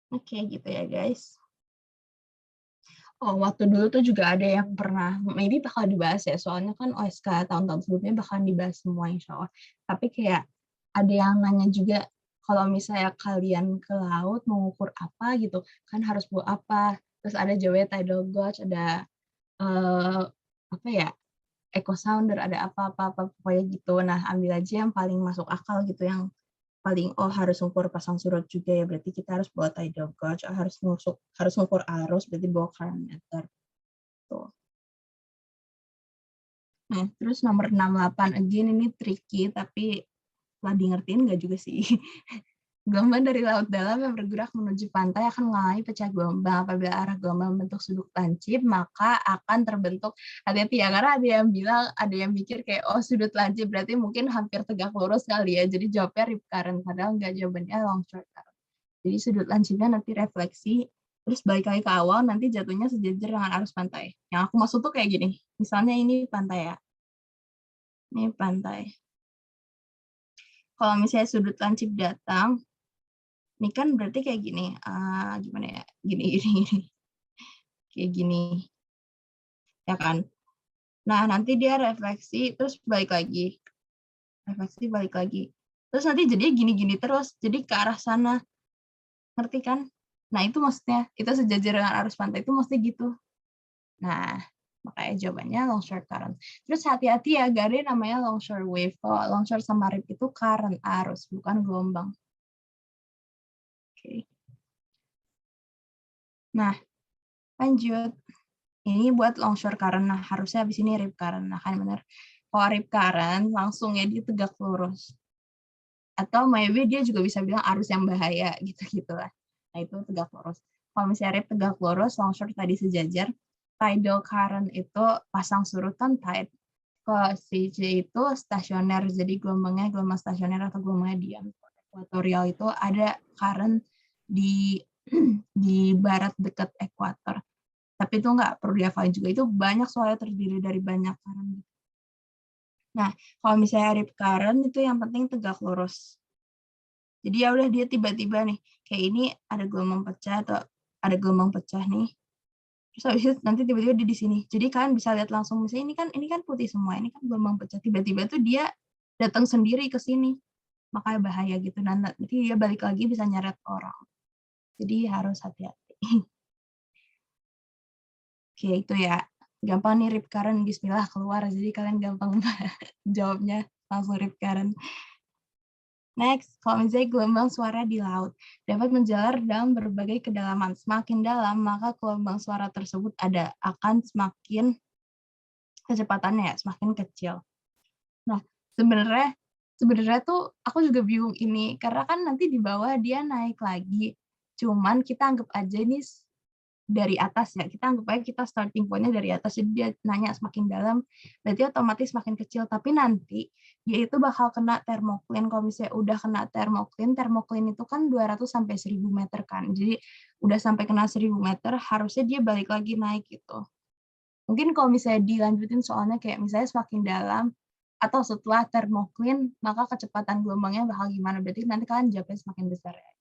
Oke, gitu ya guys. Oh, waktu dulu tuh juga ada yang pernah, maybe bakal dibahas ya, soalnya kan OSK tahun-tahun sebelumnya bakal dibahas semua insya Allah. Tapi kayak ada yang nanya juga, kalau misalnya kalian ke laut mau ngukur apa gitu, kan harus bawa apa. Terus ada jawabannya tidal gauge, ada apa ya, echo sounder, ada apa-apa pokoknya gitu. Nah, ambil aja yang paling masuk akal gitu, yang paling harus ngukur pasang surut juga ya, berarti kita harus bawa tidal gauge, harus ngukur arus, berarti bawa current meter. Tuh. Nah, terus nomor 68, again ini tricky, tapi setelah di ngertiin nggak juga sih. Gelombang dari laut dalam yang bergerak menuju pantai akan mengalami pecah gelombang. Apabila arah gelombang membentuk sudut lancip, maka akan terbentuk, hati-hati ya, karena ada yang bilang, ada yang mikir kayak, oh sudut lancip berarti mungkin hampir tegak lurus kali ya, jadi jawabnya rip current, padahal nggak, jawabannya longshore current. Jadi sudut lancipnya nanti refleksi, terus balik lagi ke awal, nanti jatuhnya sejajar dengan arus pantai. Yang aku maksud tuh kayak gini, misalnya ini pantai ya, ini pantai. Kalau misalnya sudut lancip datang, ini kan berarti kayak gini, gimana ya, gini, kayak gini, ya kan? Nah, nanti dia refleksi, terus balik lagi, refleksi, balik lagi. Terus nanti jadinya gini-gini terus, jadi ke arah sana, ngerti kan? Nah, itu maksudnya, itu sejajar dengan arus pantai, itu mesti gitu. Nah, makanya jawabannya longshore current. Terus hati-hati ya, gak ada namanya longshore wave. Kalau longshore sama rip itu current, arus, bukan gelombang. Oke. Nah, lanjut. Ini buat longshore current. Nah, harusnya habis ini rip current. Nah, kan benar. Kalau rip current, langsung ya dia tegak lurus. Atau maybe dia juga bisa bilang arus yang bahaya, gitu-gitu lah. Nah, itu tegak lurus. Kalau misalnya rip tegak lurus, longshore tadi sejajar. Tidal current itu pasang surut kan tide. Kalau CJ itu stasioner, jadi gelombangnya gelombang stasioner atau gelombangnya diam. Ekuatorial itu ada current di di barat dekat ekuator. Tapi itu nggak perlu dihafalin juga. Itu banyak soalnya, terdiri dari banyak current. Nah, kalau misalnya rip current itu yang penting tegak lurus. Jadi ya udah dia tiba-tiba nih, kayak ini ada gelombang pecah atau ada gelombang pecah nih. Terus habis itu nanti tiba-tiba dia di sini. Jadi kalian bisa lihat langsung, misalnya ini kan putih semua, ini kan gelombang pecah. Tiba-tiba tuh dia datang sendiri ke sini. Makanya bahaya gitu. Nanti dia balik lagi bisa nyeret orang. Jadi harus hati-hati. Oke, itu ya. Gampang nih rip current, bismillah keluar. Jadi kalian gampang jawabnya, langsung rip current. Next, kalau misalnya gelombang suara di laut dapat menjalar dalam berbagai kedalaman. Semakin dalam, maka gelombang suara tersebut akan semakin kecepatannya semakin kecil. Nah, sebenarnya tuh aku juga bingung ini, karena kan nanti di bawah dia naik lagi. Cuman kita anggap aja ini dari atas ya, kita anggap aja kita starting point-nya dari atas, jadi dia nanya semakin dalam, berarti otomatis semakin kecil, tapi nanti dia itu bakal kena thermocline. Kalau misalnya udah kena thermocline itu kan 200 sampai 1000 meter kan, jadi udah sampai kena 1000 meter, harusnya dia balik lagi naik gitu. Mungkin kalau misalnya dilanjutin soalnya kayak misalnya semakin dalam, atau setelah thermocline, maka kecepatan gelombangnya bakal gimana, berarti nanti kalian jawabnya semakin besar ya.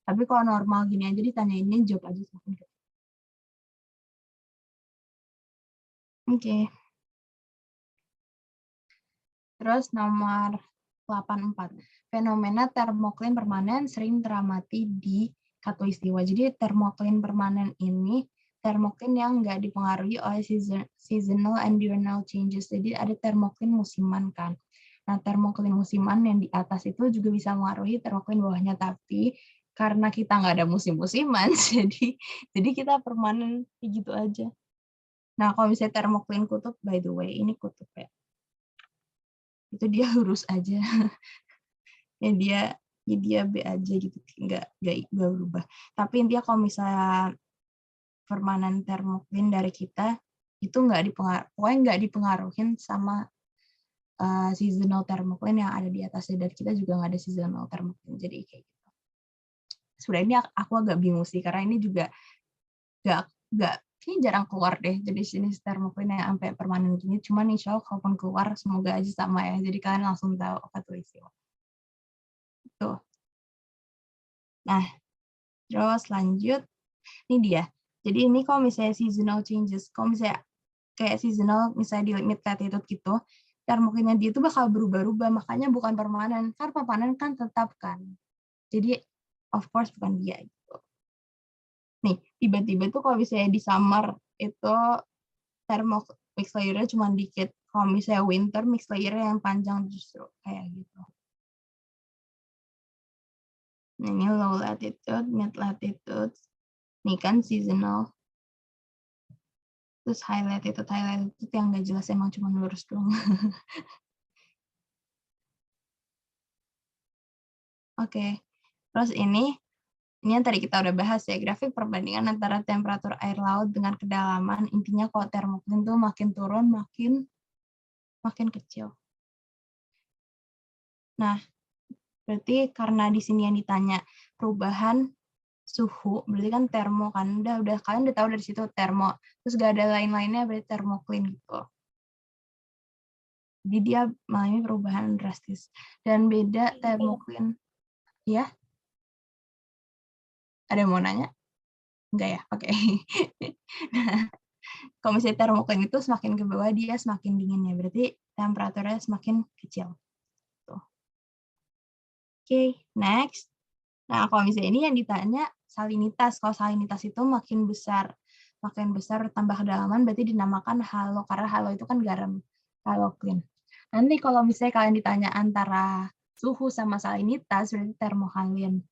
Tapi kalau normal gini aja ditanyainnya, jawab aja semakin kecil. Oke. Terus nomor 84. Fenomena thermocline permanen sering teramati di khatulistiwa. Jadi thermocline permanen ini thermocline yang nggak dipengaruhi oleh seasonal and diurnal changes. Jadi ada thermocline musiman kan. Nah, thermocline musiman yang di atas itu juga bisa mengaruhi thermocline bawahnya, tapi karena kita nggak ada musim-musiman, jadi kita permanen gitu aja. Nah, kalau misalnya thermocline kutub, by the way, ini kutub ya. Itu dia lurus aja. Ya ya dia B aja gitu, nggak berubah. Tapi intinya kalau misalnya permanen thermocline dari kita itu pokoknya nggak dipengaruhin sama seasonal thermocline yang ada di atasnya, dan kita juga nggak ada seasonal thermocline, jadi kayak gitu. Sebenarnya ini aku agak bingung sih, karena ini juga nggak kayaknya jarang keluar deh jadi jenis thermocline yang sampai permanen gini. Cuman insya Allah kalaupun keluar semoga aja sama ya, jadi kalian langsung tahu apa tuh istilah tuh. Nah terus lanjut, ini dia. Jadi ini kalau misalnya seasonal changes, kalau misalnya kayak seasonal misalnya di mid latitude gitu, thermocline-nya dia itu bakal berubah-ubah, makanya bukan permanen. Kan permanen kan tetap kan. Jadi of course bukan dia gitu. Nih, tiba-tiba tuh kalau misalnya di summer itu thermal mix layer-nya cuma dikit. Kalau misalnya winter mix layer-nya yang panjang justru kayak gitu. Nah, ini low latitude, mid latitude. Ini kan seasonal. Terus high latitude yang nggak jelas, emang cuma lurus doang. Oke. Terus ini yang tadi kita udah bahas ya, grafik perbandingan antara temperatur air laut dengan kedalaman. Intinya kalau thermocline tuh makin turun makin kecil. Nah, berarti karena di sini yang ditanya perubahan suhu, berarti kan termo kan, udah kalian udah tahu dari situ termo, terus gak ada lain-lainnya, berarti thermocline gitu. Jadi dia mengalami perubahan drastis. Dan beda thermocline. Ya? Ada yang mau nanya? Enggak ya? Oke. Nah, kalau misalnya thermocline itu semakin ke bawah dia semakin dinginnya, berarti temperaturnya semakin kecil. Tuh. Oke, next. Nah, kalau misalnya ini yang ditanya salinitas. Kalau salinitas itu makin besar tambah kedalaman, berarti dinamakan halo, karena halo itu kan garam, halocline. Nanti kalau misalnya kalian ditanya antara suhu sama salinitas, berarti termohalin.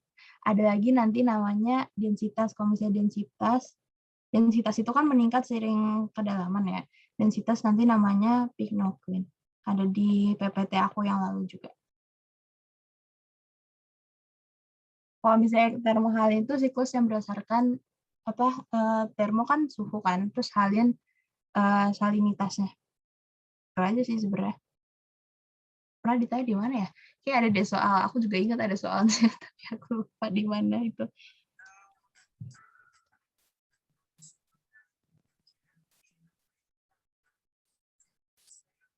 Ada lagi nanti namanya densitas. Kalau misalnya densitas itu kan meningkat seiring kedalaman ya. Densitas nanti namanya pycnocline. Ada di PPT aku yang lalu juga. Kalau misalnya termohalin itu siklus yang berdasarkan termo kan suhu kan, terus halin salinitasnya. Itu aja sih sebenarnya. Pernah ditanya di mana ya? Kayak ada deh soal, aku juga ingat ada soalnya, tapi aku lupa di mana itu.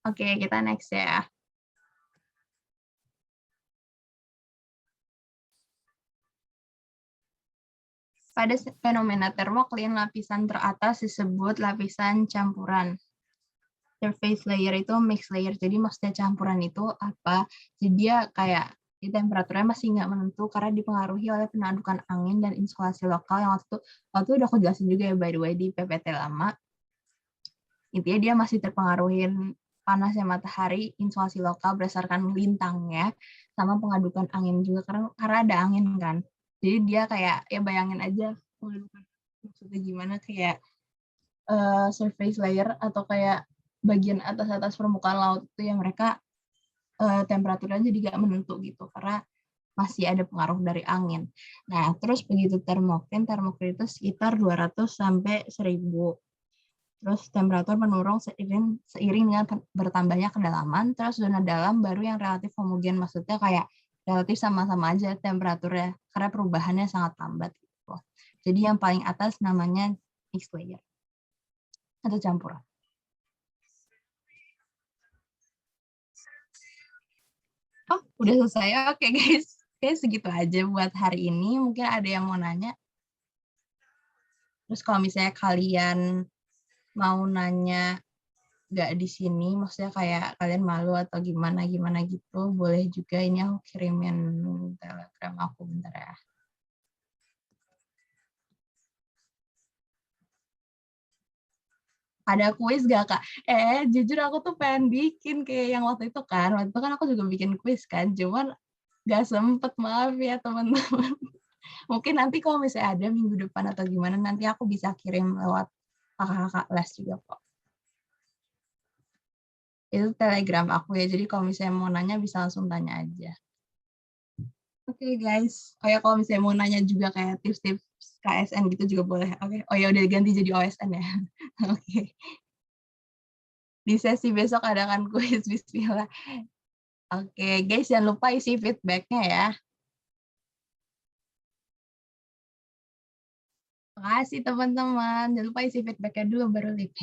Oke, kita next ya. Pada fenomena termokline, lapisan teratas disebut lapisan campuran. Surface layer itu mixed layer, jadi maksudnya campuran itu apa? Jadi dia kayak di temperaturnya masih nggak menentu karena dipengaruhi oleh pengadukan angin dan insolasi lokal yang waktu udah aku jelasin juga ya by the way di PPT lama. Intinya dia masih terpengaruhi panasnya matahari, insolasi lokal berdasarkan lintangnya, sama pengadukan angin juga karena ada angin kan. Jadi dia kayak ya bayangin aja maksudnya gimana, kayak surface layer atau kayak bagian atas permukaan laut itu yang mereka temperaturnya jadi nggak menentu gitu karena masih ada pengaruh dari angin. Nah, terus begitu thermocline itu sekitar 200 sampai 1000. Terus temperatur menurun seiring dengan bertambahnya kedalaman, terus zona dalam baru yang relatif homogen, maksudnya kayak relatif sama-sama aja temperaturnya karena perubahannya sangat lambat gitu. Jadi yang paling atas namanya mixed layer atau campuran. Oh, udah selesai. Oke, guys. Oke, segitu aja buat hari ini. Mungkin ada yang mau nanya. Terus kalau misalnya kalian mau nanya nggak di sini, maksudnya kayak kalian malu atau gimana gitu, boleh juga. Ini aku kirimin Telegram aku bentar ya. Ada kuis gak, Kak? Jujur aku tuh pengen bikin kayak yang waktu itu kan. Waktu itu kan aku juga bikin kuis kan, cuman gak sempet, maaf ya teman-teman. Mungkin nanti kalau misalnya ada minggu depan atau gimana, nanti aku bisa kirim lewat kakak-kakak les juga kok. Itu Telegram aku ya, jadi kalau misalnya mau nanya bisa langsung tanya aja. Oke guys. Oh ya kalau misalnya mau nanya juga kayak tips-tips KSN gitu juga boleh. Oke. Oh ya udah ganti jadi OSN ya. Oke. Di sesi besok adakan kuis bismillah. Oke, guys jangan lupa isi feedback-nya ya. Makasih teman-teman. Jangan lupa isi feedback-nya dulu baru leave.